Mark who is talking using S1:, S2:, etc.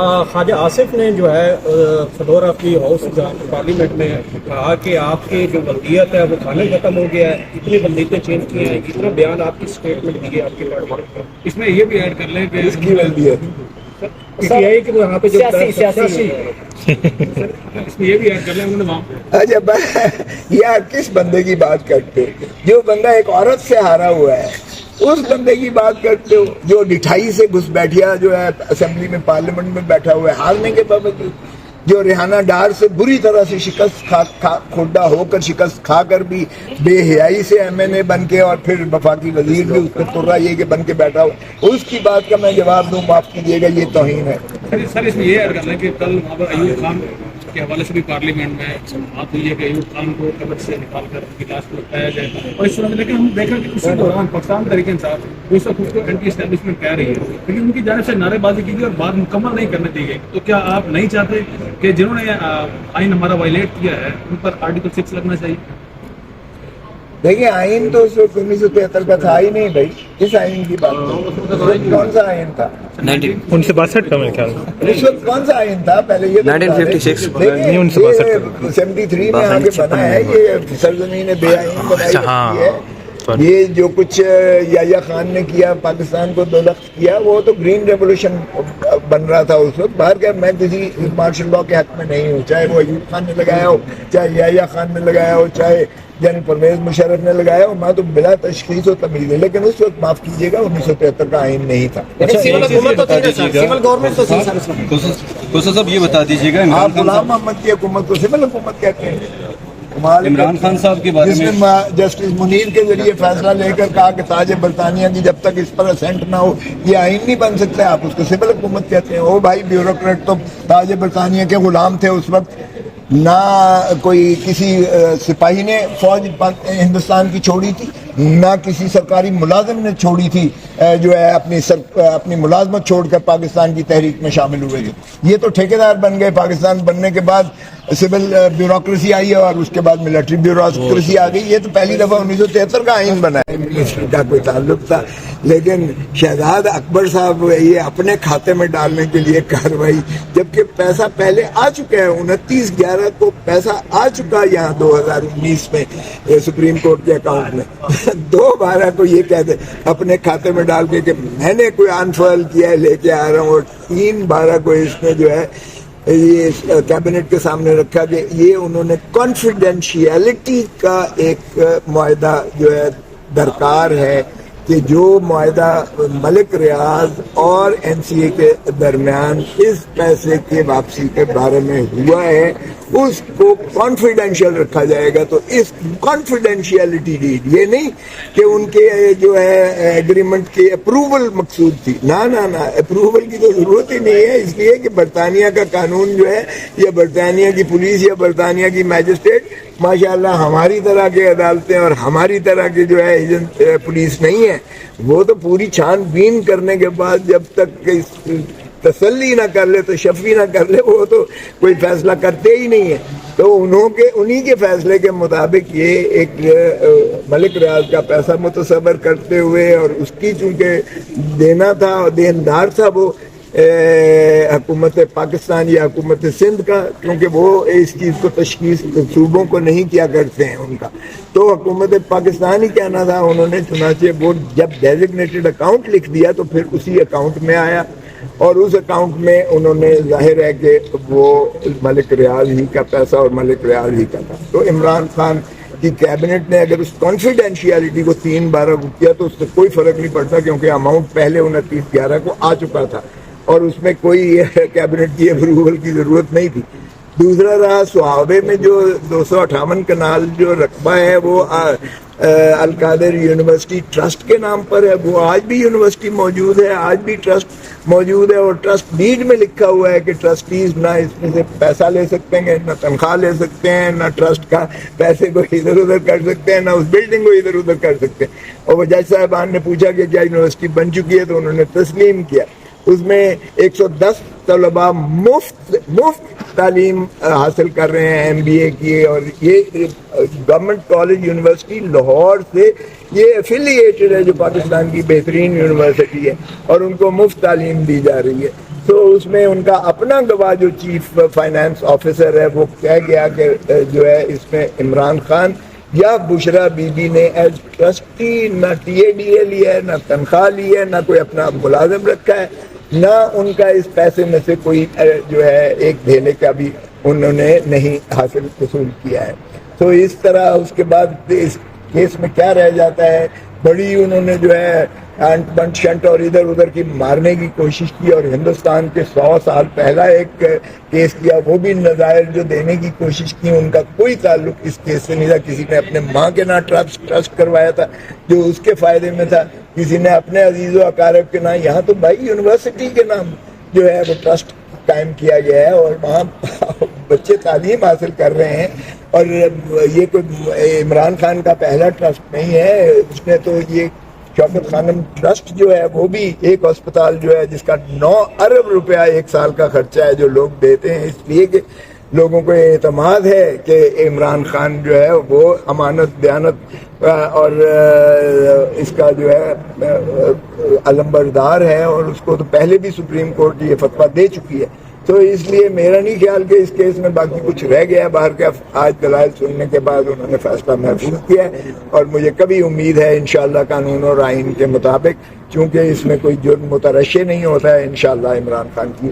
S1: خواجہ آصف نے جو ہے floor of the house parliament میں کہا کہ آپ کی جو بلدیت ہے وہ کھانے ختم ہو گیا ہے، اتنی بلدیتیں چینج کی ہیں، اتنا بیان آپ کی اسٹیٹمنٹ دی ہے آپ کی پارٹی۔
S2: اس میں یہ بھی ایڈ کر لیں کہ
S3: اس کی بلدیت
S1: PTI کہ وہاں پہ جو
S2: سیاسی اس میں یہ بھی ایڈ کر لیں انہوں نے وہاں
S3: اچھا یہ آپ کس بندے کی بات کرتے ہو؟ جو بندہ ایک عورت سے ہارا ہوا ہے اس بندے کی بات کرتے ہو، جو لٹھائی سے گھس بیٹھیا جو ہے اسمبلی میں پارلیمنٹ میں بیٹھا ہوا ہے ہارنے کے باوجود، جو ریحانہ ڈار سے بری طرح سے شکست کھوٹا ہو کر شکست کھا کر بھی بے حیائی سے MNA بن کے اور پھر وفاقی وزیر بھی اس پہ تر رہا یہ کہ بن کے بیٹھا ہو، اس کی بات کا میں جواب دوں معاف کیجیے گا یہ توہین ہے۔
S2: سر اس میں یہ ایڈ کر لیں کہ کل وہاں پر ایوب خان کے حوالے سے بھی پارلیمنٹ میں بات ہوئی ہے کہ ایوب خان کو قبر سے نکال کر ان کی لاش کو لٹایا جائے، اور اس طرح لیکن ہم دیکھا کہ اسی دوران پاکستان تحریک انصاف اس وقت اس کو اینٹی اسٹیبلشمنٹ کہہ رہی ہے، لیکن ان کی جانب سے نعرے بازی کی گئی اور بات مکمل نہیں کرنے دی گئی۔ تو کیا آپ نہیں چاہتے کہ جنہوں نے آئین ہمارا وائلیٹ کیا ہے ان پر آرٹیکل 6 لگنا چاہیے؟
S3: دیکھیے آئین تو اس وقت 1973 کا تھا ہی نہیں بھائی، کس آئین کی بات کون سا آئین تھا؟
S4: 1962 کا میرے خیال میں
S3: اس وقت کون سا آئین تھا پہلے یہ
S4: 1956
S3: 73 میں آگے بنا ہے، یہ سرزمین بے آئین بنائی
S4: ہاں
S3: ہے۔ یہ جو کچھ یحییٰ خان نے کیا پاکستان کو دولت کیا وہ تو گرین ریولوشن بن رہا تھا اس وقت۔ باہر کہ میں کسی مارشل لاء کے حق میں نہیں ہوں، چاہے وہ ایوب خان نے لگایا ہو، چاہے یحییٰ خان نے لگایا ہو، چاہے جنرل پرویز مشرف نے لگایا ہو، میں تو بلا تشخیص و تمیز ہے، لیکن اس وقت معاف کیجیے گا 1973 کا آئین نہیں تھا۔
S5: صاحب یہ بتا دیجیے گا
S3: آپ غلام محمد کی حکومت کو سول حکومت کہتے ہیں؟
S5: عمران خان صاحب کے بارے
S3: جس
S5: میں
S3: نے جسٹس منیر کے ذریعے فیصلہ لے کر کہا کہ تاج برطانیہ کی جب تک اس پر اسینٹ نہ ہو یہ آئین نہیں بن سکتا، آپ اس کو سول حکومت کہتے ہیں؟ او بھائی بیوروکریٹ تو تاج برطانیہ کے غلام تھے اس وقت، نہ کوئی کسی سپاہی نے فوج ہندوستان کی چھوڑی تھی، نہ کسی سرکاری ملازم نے چھوڑی تھی جو ہے اپنی ملازمت چھوڑ کر پاکستان کی تحریک میں شامل ہوئے تھے۔ یہ تو ٹھیکیدار بن گئے، پاکستان بننے کے بعد سول بیوروکریسی آئی ہے اور اس کے بعد ملٹری بیوروکریسی آ گئی۔ یہ تو پہلی دفعہ 1973 کا آئین بنا ہے، منسٹری کا کوئی تعلق تھا، لیکن شہزاد اکبر صاحب یہ اپنے کھاتے میں ڈالنے کے لیے کارروائی، جبکہ پیسہ پہلے آ چکا ہے، 29/11 کو پیسہ آ چکا یہاں 2019 میں سپریم کورٹ کے اکاؤنٹ میں۔ 2/12 کو یہ کہتے اپنے کھاتے میں ڈال کے کہ میں نے کوئی انفعل کیا ہے لے کے آ رہا ہوں، اور 3/12 کو اس میں جو ہے یہ کیبنٹ کے سامنے رکھا کہ یہ انہوں نے کانفیڈینشیلٹی کا ایک معاہدہ جو ہے درکار ہے کہ جو معاہدہ ملک ریاض اور NCA کے درمیان اس پیسے کے واپسی کے بارے میں ہوا ہے اس کو کانفیڈینشیل رکھا جائے گا۔ تو اس کانفیڈینشیلٹی ڈیڈ یہ نہیں کہ ان کے جو ہے ایگریمنٹ کی اپروول مقصود تھی، نہ اپروول کی تو ضرورت ہی نہیں ہے، اس لیے کہ برطانیہ کا قانون جو ہے یا برطانیہ کی پولیس یا برطانیہ کی میجسٹریٹ ماشاءاللہ ہماری طرح کے عدالتیں اور ہماری طرح کے جو ہے پولیس نہیں ہے، وہ تو پوری چھان بین کرنے کے بعد جب تک تسلی نہ کر لے تو شفی نہ کر لے وہ تو کوئی فیصلہ کرتے ہی نہیں ہے۔ تو انہی کے فیصلے کے مطابق یہ ایک ملک ریاض کا پیسہ متصور کرتے ہوئے اور اس کی چونکہ دینا تھا اور دیندار تھا وہ حکومت پاکستان یا حکومت سندھ کا، کیونکہ وہ اس چیز کو تشخیص صوبوں کو نہیں کیا کرتے ہیں ان کا، تو حکومت پاکستان ہی کہنا تھا، انہوں نے چنانچہ وہ جب ڈیزگنیٹڈ اکاؤنٹ لکھ دیا تو پھر اسی اکاؤنٹ میں آیا اور اس اکاؤنٹ میں انہوں نے ظاہر ہے کہ وہ ملک ریاض ہی کا پیسہ اور ملک ریاض ہی کا تھا۔ تو عمران خان کی کیبنٹ نے اگر اس کانفیڈینشیلٹی کو 3/12 کو کیا تو اس سے کوئی فرق نہیں پڑتا، کیونکہ اماؤنٹ پہلے 29/11 کو آ چکا تھا اور اس میں کوئی کیبنٹ کی اپروول کی ضرورت نہیں تھی۔ دوسرا رہا سوابے میں جو 258 کنال جو رقبہ ہے وہ القادر یونیورسٹی ٹرسٹ کے نام پر ہے، وہ آج بھی یونیورسٹی موجود ہے، آج بھی ٹرسٹ موجود ہے، اور ٹرسٹ ڈیڈ میں لکھا ہوا ہے کہ ٹرسٹیز نہ اس میں سے پیسہ لے سکتے ہیں، نہ تنخواہ لے سکتے ہیں، نہ ٹرسٹ کا پیسے کو ادھر ادھر کر سکتے ہیں، نہ اس بلڈنگ کو ادھر ادھر کر سکتے ہیں۔ اور وہ جج صاحبان نے پوچھا کہ کیا یونیورسٹی بن چکی ہے تو انہوں نے تسلیم کیا۔ اس میں 110 طلباء مفت تعلیم حاصل کر رہے ہیں MBA کی، اور یہ گورنمنٹ کالج یونیورسٹی لاہور سے یہ ایفیلیٹڈ ہے جو پاکستان کی بہترین یونیورسٹی ہے اور ان کو مفت تعلیم دی جا رہی ہے۔ تو اس میں ان کا اپنا گواہ جو چیف فائنانس آفیسر ہے وہ کہہ گیا کہ جو ہے اس میں عمران خان یا بشرا بی بی نے ایز ٹرسٹی نہ ٹی اے ڈی اے لیا ہے، نہ تنخواہ لی ہے، نہ کوئی اپنا ملازم رکھا ہے، نہ ان کا اس پیسے میں سے کوئی جو ہے ایک دھیلے کا بھی انہوں نے نہیں حاصل وصول کیا ہے۔ تو اس طرح اس کے بعد اس کیس میں کیا رہ جاتا ہے، بڑی انہوں نے جو ہے انٹ بنٹ شنٹ اور ادھر ادھر کی مارنے کی کوشش کی، اور ہندوستان کے 100 سال پہلا ایک کیس کیا، وہ بھی نظائر جو دینے کی کوشش کی، ان کا کوئی تعلق اس کیس سے نہیں تھا۔ کسی نے اپنے ماں کے نام ٹرسٹ کروایا تھا جو اس کے فائدے میں تھا، کسی نے اپنے عزیز و اقارب کے نام، یہاں تو بھائی یونیورسٹی کے نام جو ہے وہ ٹرسٹ قائم کیا گیا ہے اور وہاں بچے تعلیم حاصل کر رہے ہیں۔ اور یہ کوئی عمران خان کا پہلا ٹرسٹ نہیں ہے، اس نے تو یہ شوکت خانم ٹرسٹ جو ہے وہ بھی ایک ہسپتال جو ہے جس کا 9 ارب روپیہ ایک سال کا خرچہ ہے جو لوگ دیتے ہیں، اس لیے کہ لوگوں کو اعتماد ہے کہ عمران خان جو ہے وہ امانت دیانت اور اس کا جو ہے علمبردار ہے، اور اس کو تو پہلے بھی سپریم کورٹ یہ فتویٰ دے چکی ہے۔ تو اس لیے میرا نہیں خیال کہ اس کیس میں باقی کچھ رہ گیا ہے باہر کا۔ آج دلائل سننے کے بعد انہوں نے فیصلہ محفوظ کیا ہے، اور مجھے کبھی امید ہے انشاءاللہ قانون اور آئین کے مطابق، چونکہ اس میں کوئی جرم مترشح نہیں ہوتا ہے، انشاءاللہ عمران خان کی